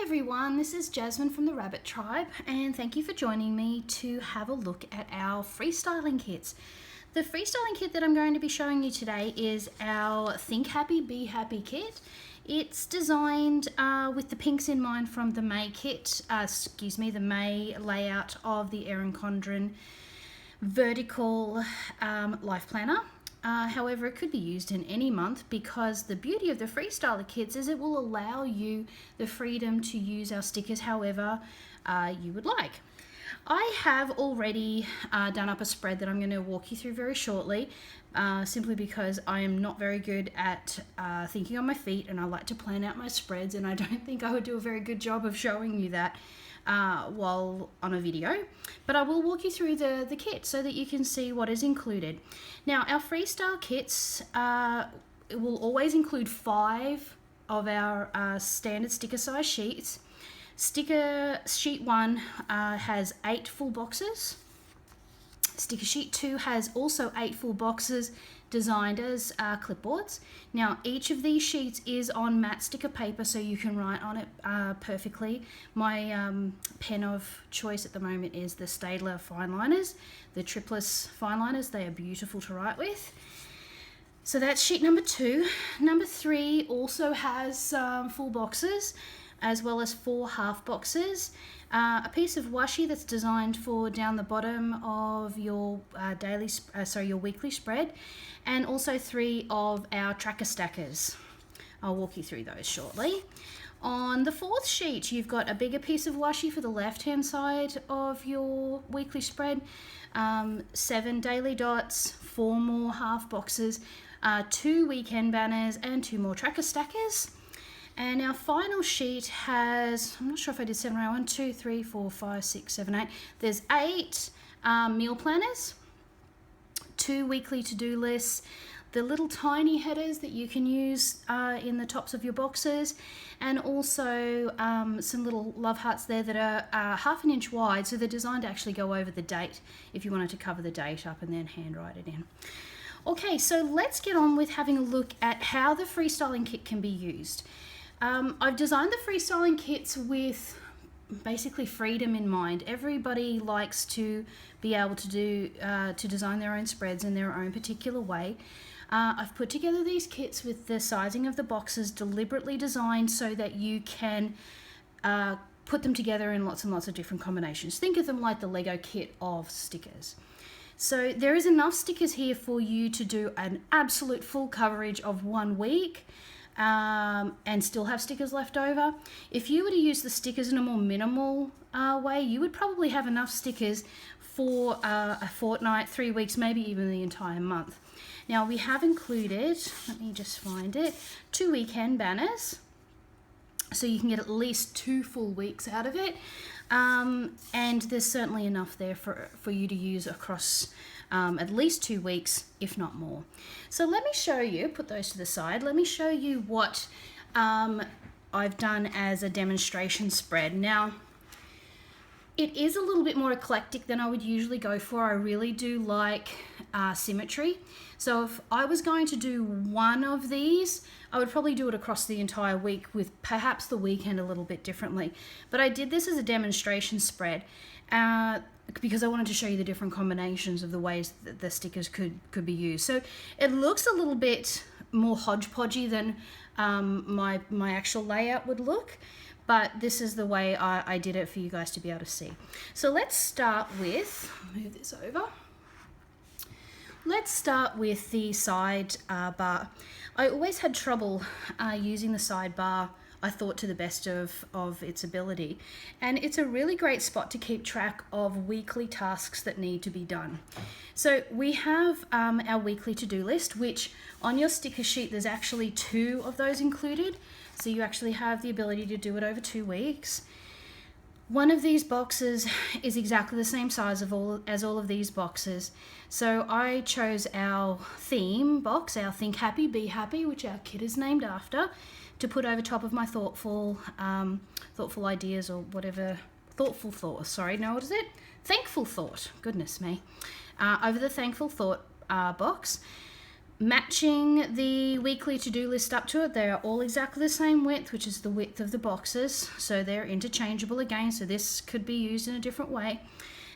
Hi everyone, this is Jasmine from the Rabbit Tribe and thank you for joining me to have a look at our freestyling kits. The freestyling kit that I'm going to be showing you today is our Think Happy, Be Happy kit. It's designed with the pinks in mind from the May kit, the May layout of the Erin Condren vertical life planner. However, it could be used in any month because the beauty of the Freestyler kits is it will allow you the freedom to use our stickers however you would like. I have already done up a spread that I'm going to walk you through very shortly, simply because I am not very good at thinking on my feet and I like to plan out my spreads, and I don't think I would do a very good job of showing you that while on a video, but I will walk you through the kit so that you can see what is included. Now, our freestyle kits it will always include 5 of our standard sticker size sheets. Sticker sheet 1 has 8 full boxes. Sticker sheet 2 has also 8 full boxes designed as clipboards. Now, each of these sheets is on matte sticker paper, so you can write on it perfectly. My pen of choice at the moment is the Staedtler fine liners, the Triplus fine liners. They are beautiful to write with. So that's sheet number 2. Number 3 also has full boxes, as well as 4 half boxes. A piece of washi that's designed for down the bottom of your your weekly spread, and also 3 of our tracker stackers. I'll walk you through those shortly. On the 4th sheet, you've got a bigger piece of washi for the left-hand side of your weekly spread, 7 daily dots, 4 more half boxes, 2 weekend banners, and 2 more tracker stackers. And our final sheet has, I'm not sure if I did 7 or 1, 2, 3, 4, 5, 6, 7, 8. There's 8 meal planners, 2 weekly to-do lists, the little tiny headers that you can use in the tops of your boxes, and also some little love hearts there that are 1/2 inch wide, so they're designed to actually go over the date if you wanted to cover the date up and then handwrite it in. Okay, so let's get on with having a look at how the freestyling kit can be used. I've designed the freestyling kits with basically freedom in mind. Everybody likes to be able to design their own spreads in their own particular way. I've put together these kits with the sizing of the boxes deliberately designed so that you can put them together in lots and lots of different combinations. Think of them like the Lego kit of stickers. So there is enough stickers here for you to do an absolute full coverage of 1 week. And still have stickers left over. If you were to use the stickers in a more minimal way, you would probably have enough stickers for a fortnight, 3 weeks, maybe even the entire month. Now, we have included, let me just find it, 2 weekend banners, so you can get at least 2 full weeks out of it. And there's certainly enough there for you to use across at least 2 weeks, if not more. So let me show you, put those to the side, let me show you what I've done as a demonstration spread. Now, it is a little bit more eclectic than I would usually go for. I really do like symmetry. So if I was going to do one of these, I would probably do it across the entire week with perhaps the weekend a little bit differently. But I did this as a demonstration spread because I wanted to show you the different combinations of the ways that the stickers could be used. So it looks a little bit more hodgepodgey than my actual layout would look, but this is the way I did it for you guys to be able to see. So let's start with, move this over. Let's start with the side bar. I always had trouble using the sidebar, I thought, to the best of its ability. And it's a really great spot to keep track of weekly tasks that need to be done. So we have our weekly to-do list, which on your sticker sheet, there's actually 2 of those included. So you actually have the ability to do it over 2 weeks. One of these boxes is exactly the same size as all of these boxes. So I chose our theme box, our Think Happy, Be Happy, which our kit is named after, to put over top of my thoughtful ideas, or whatever, thoughtful thought, sorry, no, what is it? Thankful thought, goodness me. Over the thankful thought box. Matching the weekly to-do list up to it, they are all exactly the same width, which is the width of the boxes, so they're interchangeable again, so this could be used in a different way.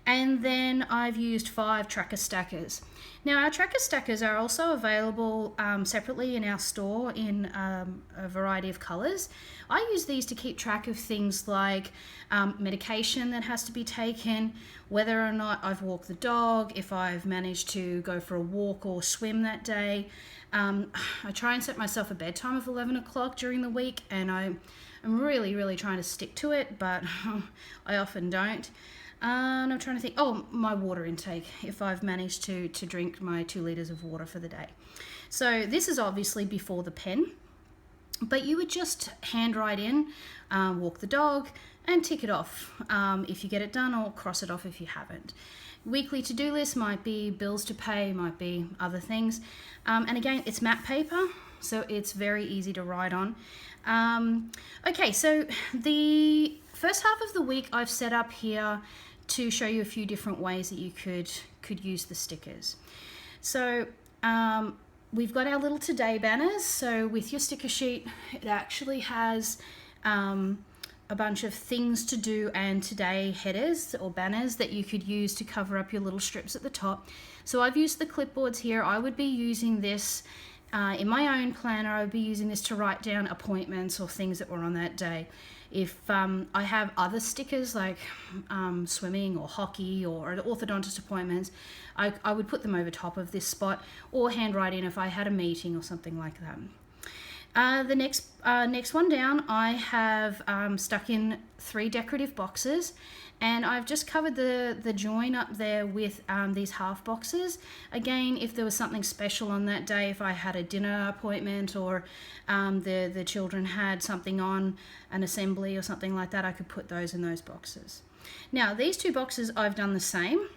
And then I've used 5 tracker stackers. Now our tracker stackers are also available separately in our store in a variety of colors. I use these to keep track of things like medication that has to be taken, whether or not I've walked the dog, if I've managed to go for a walk or swim that day. I try and set myself a bedtime of 11 o'clock during the week, and I'm really trying to stick to it, but I often don't. And I'm trying to think, my water intake, if I've managed to drink my 2 liters of water for the day. So this is obviously before the pen, but you would just handwrite in, walk the dog, and tick it off if you get it done, or cross it off if you haven't. Weekly to-do list might be bills to pay, might be other things. And again, it's matte paper, so it's very easy to write on. Okay, so the first half of the week I've set up here to show you a few different ways that you could use the stickers. So we've got our little today banners. So with your sticker sheet, it actually has a bunch of things to do and today headers or banners that you could use to cover up your little strips at the top. So I've used the clipboards here. I would be using this in my own planner. I would be using this to write down appointments or things that were on that day. If I have other stickers like swimming or hockey or orthodontist appointments, I would put them over top of this spot, or handwrite in if I had a meeting or something like that. The next one down, I have stuck in 3 decorative boxes, and I've just covered the join up there with these half boxes. Again, if there was something special on that day, if I had a dinner appointment, or the children had something on, an assembly or something like that, I could put those in those boxes. Now these 2 boxes I've done the same.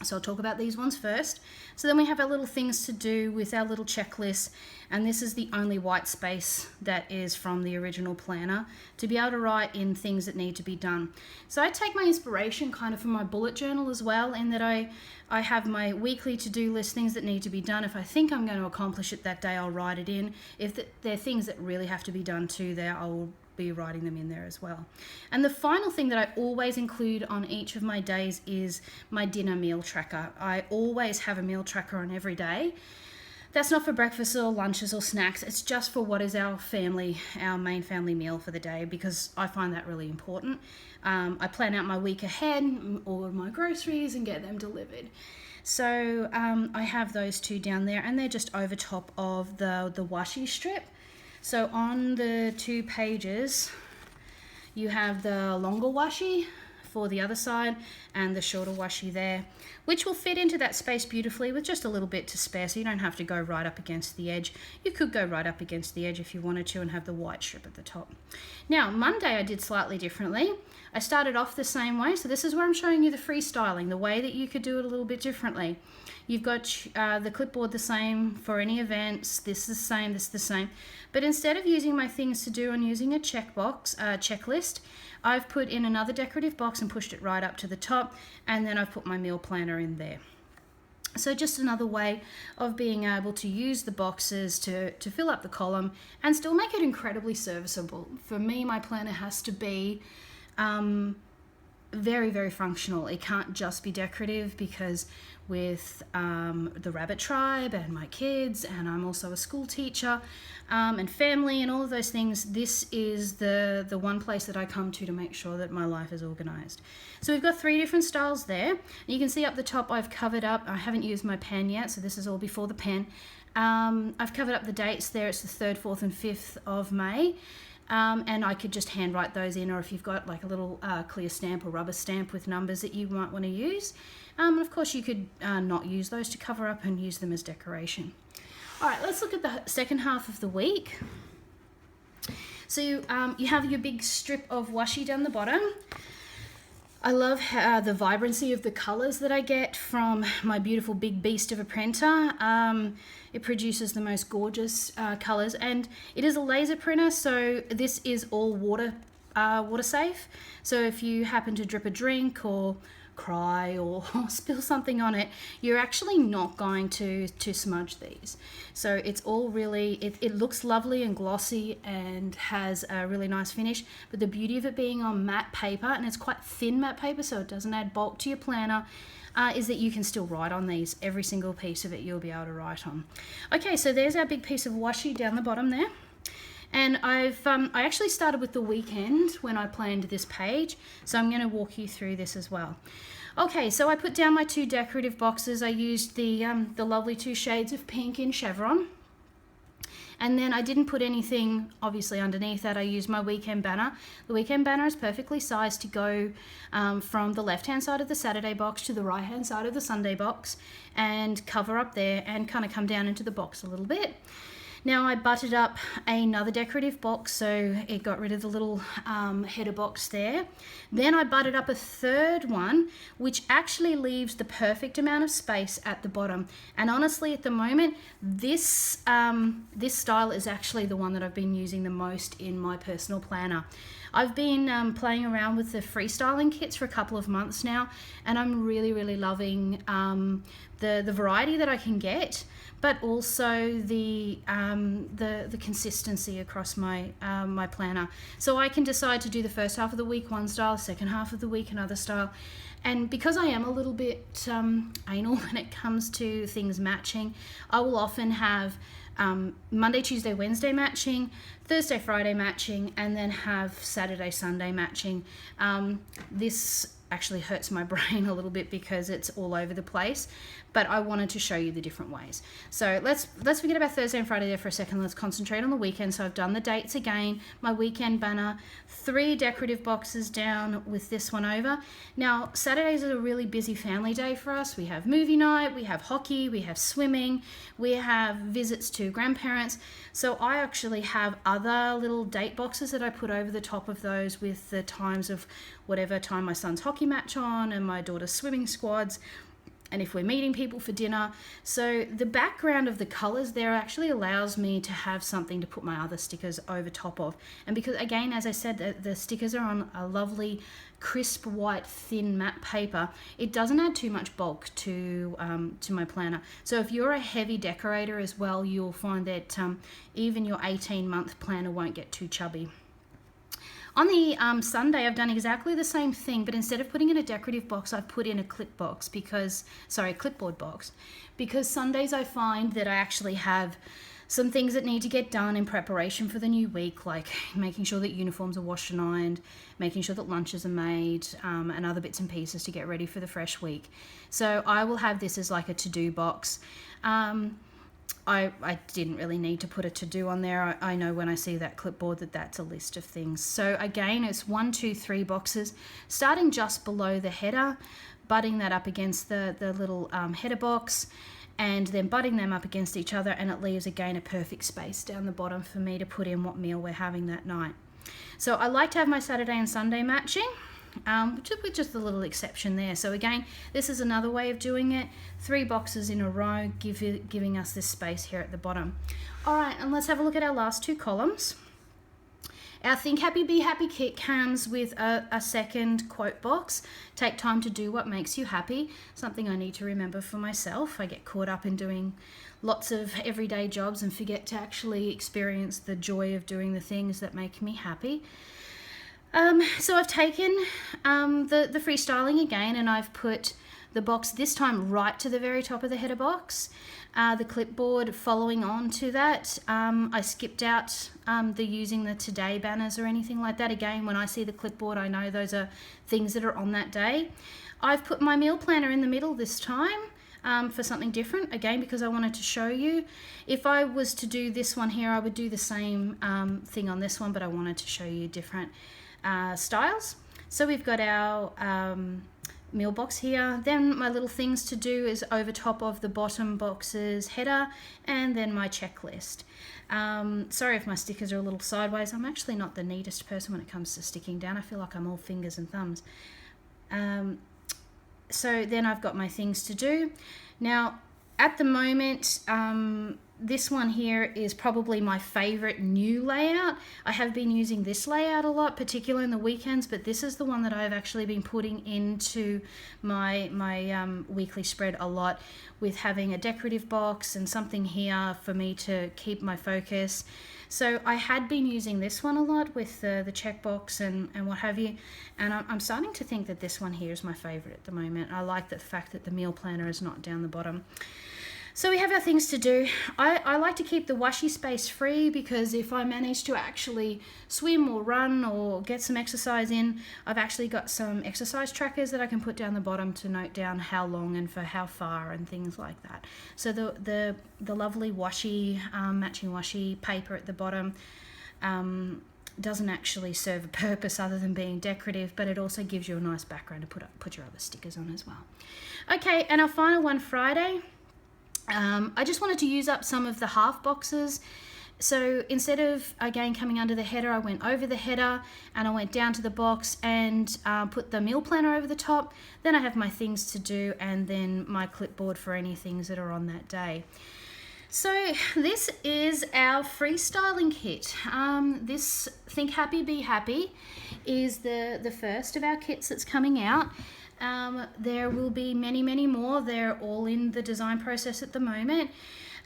So I'll talk about these ones first. So then we have our little things to do with our little checklist, and this is the only white space that is from the original planner to be able to write in things that need to be done. So I take my inspiration kind of from my bullet journal as well, in that I have my weekly to-do list, things that need to be done. If I think I'm going to accomplish it that day, I'll write it in. If there are things that really have to be done too there, I will be writing them in there as well. And the final thing that I always include on each of my days is my dinner meal tracker. I always have a meal tracker on every day. That's not for breakfast or lunches or snacks. It's just for what is our main family meal for the day, because I find that really important. I plan out my week ahead, order my groceries and get them delivered. So I have those 2 down there, and they're just over top of the washi strip. So on the 2 pages, you have the longer washi for the other side and the shorter washi there, which will fit into that space beautifully with just a little bit to spare, so you don't have to go right up against the edge. You could go right up against the edge if you wanted to and have the white strip at the top. Now, Monday I did slightly differently. I started off the same way, so this is where I'm showing you the freestyling, the way that you could do it a little bit differently. You've got the clipboard the same for any events, this is the same, this is the same. But instead of using my things to do and using a checklist, I've put in another decorative box and pushed it right up to the top, and then I've put my meal planner in there. So just another way of being able to use the boxes to fill up the column and still make it incredibly serviceable. For me, my planner has to be very functional. It can't just be decorative, because with the Rabbit Tribe and my kids, and I'm also a school teacher, and family and all of those things, this is the one place that I come to make sure that my life is organized. So we've got 3 different styles there. You can see up the top I've covered up, I haven't used my pen yet, so this is all before the pen. I've covered up the dates there. It's the 3rd, 4th and 5th of May. And I could just handwrite those in, or if you've got like a little clear stamp or rubber stamp with numbers that you might want to use. And of course you could not use those to cover up and use them as decoration. All right, let's look at the second half of the week. So you have your big strip of washi down the bottom. I love the vibrancy of the colors that I get from my beautiful big beast of a printer. It produces the most gorgeous colors, and it is a laser printer, so this is all water safe. So if you happen to drip a drink or cry or spill something on it, you're actually not going to smudge these. So it's all really, it looks lovely and glossy and has a really nice finish, but the beauty of it being on matte paper, and it's quite thin matte paper so it doesn't add bulk to your planner, is that you can still write on these. Every single piece of it you'll be able to write on. Okay, so there's our big piece of washi down the bottom there. And I actually started with the weekend when I planned this page, so I'm going to walk you through this as well. Okay, so I put down my 2 decorative boxes. I used the lovely 2 shades of pink in chevron. And then I didn't put anything obviously underneath that. I used my weekend banner. The weekend banner is perfectly sized to go from the left hand side of the Saturday box to the right hand side of the Sunday box and cover up there and kind of come down into the box a little bit. Now I butted up another decorative box, so it got rid of the little header box there. Then I butted up a third one, which actually leaves the perfect amount of space at the bottom. And honestly, at the moment, this style is actually the one that I've been using the most in my personal planner. I've been playing around with the freestyling kits for a couple of months now, and I'm really, really loving the variety that I can get, but also the consistency across my my planner. So I can decide to do the first half of the week one style, second half of the week another style. And because I am a little bit anal when it comes to things matching, I will often have Monday, Tuesday, Wednesday matching, Thursday, Friday matching, and then have Saturday, Sunday matching. This actually hurts my brain a little bit because it's all over the place, but I wanted to show you the different ways. So let's forget about Thursday and Friday there for a second. Let's concentrate on the weekend. So I've done the dates again, my weekend banner, 3 decorative boxes down with this one over. Now Saturdays are a really busy family day for us. We have movie night, we have hockey, we have swimming, we have visits to grandparents. So I actually have other little date boxes that I put over the top of those with the times of whatever time my son's hockey match on and my daughter's swimming squads, and if we're meeting people for dinner. So the background of the colors there actually allows me to have something to put my other stickers over top of. And because, again, as I said, the stickers are on a lovely crisp white thin matte paper, it doesn't add too much bulk to my planner. So if you're a heavy decorator as well, you'll find that even your 18-month planner won't get too chubby. On the Sunday, I've done exactly the same thing, but instead of putting in a decorative box, I've put in a clipboard box, because Sundays I find that I actually have some things that need to get done in preparation for the new week, like making sure that uniforms are washed and ironed, making sure that lunches are made, and other bits and pieces to get ready for the fresh week. So I will have this as like a to-do box. I didn't really need to put a to-do on there. I know when I see that clipboard that that's a list of things. So again, it's 1, 2, 3 boxes, starting just below the header, butting that up against the little header box, and then butting them up against each other, and it leaves again a perfect space down the bottom for me to put in what meal we're having that night. So I like to have my Saturday and Sunday matching, with just a little exception there. So again, this is another way of doing it. 3 boxes in a row, giving us this space here at the bottom. All right, and let's have a look at our last 2 columns. Our Think Happy, Be Happy kit comes with a second quote box. Take time to do what makes you happy. Something I need to remember for myself. I get caught up in doing lots of everyday jobs and forget to actually experience the joy of doing the things that make me happy. So I've taken the freestyling again, and I've put the box this time right to the very top of the header box. The clipboard following on to that. I skipped out the using the today banners or anything like that. Again, when I see the clipboard, I know those are things that are on that day. I've put my meal planner in the middle this time. For something different, again, because I wanted to show you. If I was to do this one here, I would do the same thing on this one, but I wanted to show you different styles. So we've got our meal box here. Then my little things to do is over top of the bottom box's header, and then my checklist. Sorry if my stickers are a little sideways. I'm actually not the neatest person when it comes to sticking down. I feel like I'm all fingers and thumbs. So then I've got my things to do. Now, at the moment, this one here is probably my favorite new layout. I have been using this layout a lot, particularly in the weekends, but this is the one that I've actually been putting into my weekly spread a lot, with having a decorative box and something here for me to keep my focus. So I had been using this one a lot with the checkbox and what have you, and I'm starting to think that this one here is my favorite at the moment. I like the fact that the meal planner is not down the bottom. So we have our things to do. I like to keep the washi space free, because if I manage to actually swim or run or get some exercise in, I've actually got some exercise trackers that I can put down the bottom to note down how long and for how far and things like that. So the lovely washi, matching washi paper at the bottom doesn't actually serve a purpose other than being decorative, but it also gives you a nice background to put your other stickers on as well. Okay, and our final one, Friday. I just wanted to use up some of the half boxes. So instead of, again, coming under the header, I went over the header and I went down to the box and put the meal planner over the top. Then I have my things to do and then my clipboard for any things that are on that day. So this is our freestyling kit. This Think Happy, Be Happy is the first of our kits that's coming out. There will be many, many more. They're all in the design process at the moment.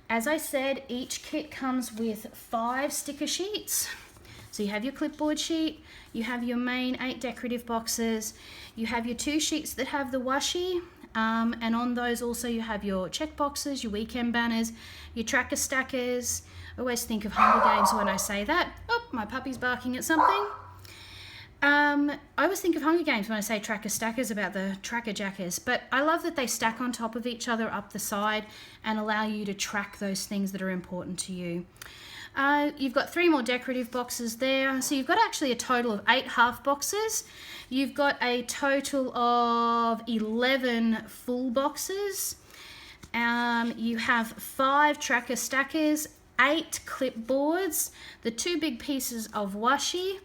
As I said, each kit comes with 5 sticker sheets. So you have your clipboard sheet, you have your main 8 decorative boxes, you have your 2 sheets that have the washi, and on those also you have your check boxes, your weekend banners, your tracker stackers. I always think of Hunger Games when I say that. Oh, my puppy's barking at something. I always think of Hunger Games when I say tracker stackers, about the tracker jackers, but I love that they stack on top of each other up the side and allow you to track those things that are important to you. You've got 3 more decorative boxes there, so you've got actually a total of 8 half boxes. You've got a total of 11 full boxes. You have 5 tracker stackers, 8 clipboards, the 2 big pieces of washi.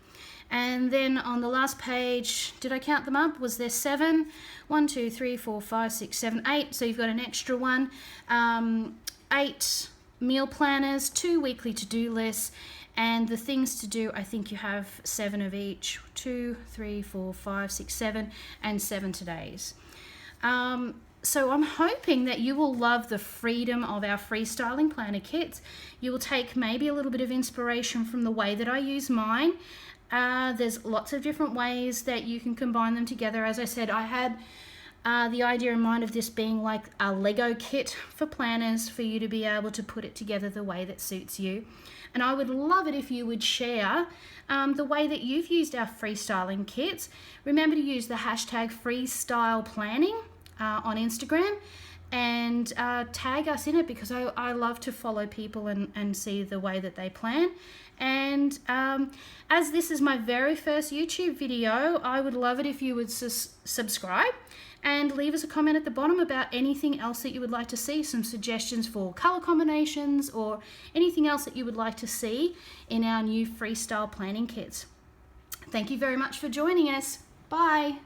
And then on the last page, did I count them up? Was there 7? 1, 2, 3, 4, 5, 6, 7, 8. So you've got an extra one. 8 meal planners, 2 weekly to-do lists, and the things to do, I think you have 7 of each. 2, 3, 4, 5, 6, 7, and 7 todays. So I'm hoping that you will love the freedom of our freestyling planner kits. You will take maybe a little bit of inspiration from the way that I use mine. There's lots of different ways that you can combine them together. As I said, I had the idea in mind of this being like a Lego kit for planners, for you to be able to put it together the way that suits you. And I would love it if you would share the way that you've used our freestyling kits. Remember to use the hashtag Freestyle Planning on Instagram and tag us in it, because I love to follow people and see the way that they plan. And as this is my very first YouTube video, I would love it if you would subscribe and leave us a comment at the bottom about anything else that you would like to see, some suggestions for color combinations or anything else that you would like to see in our new freestyle planning kits. Thank you very much for joining us. Bye.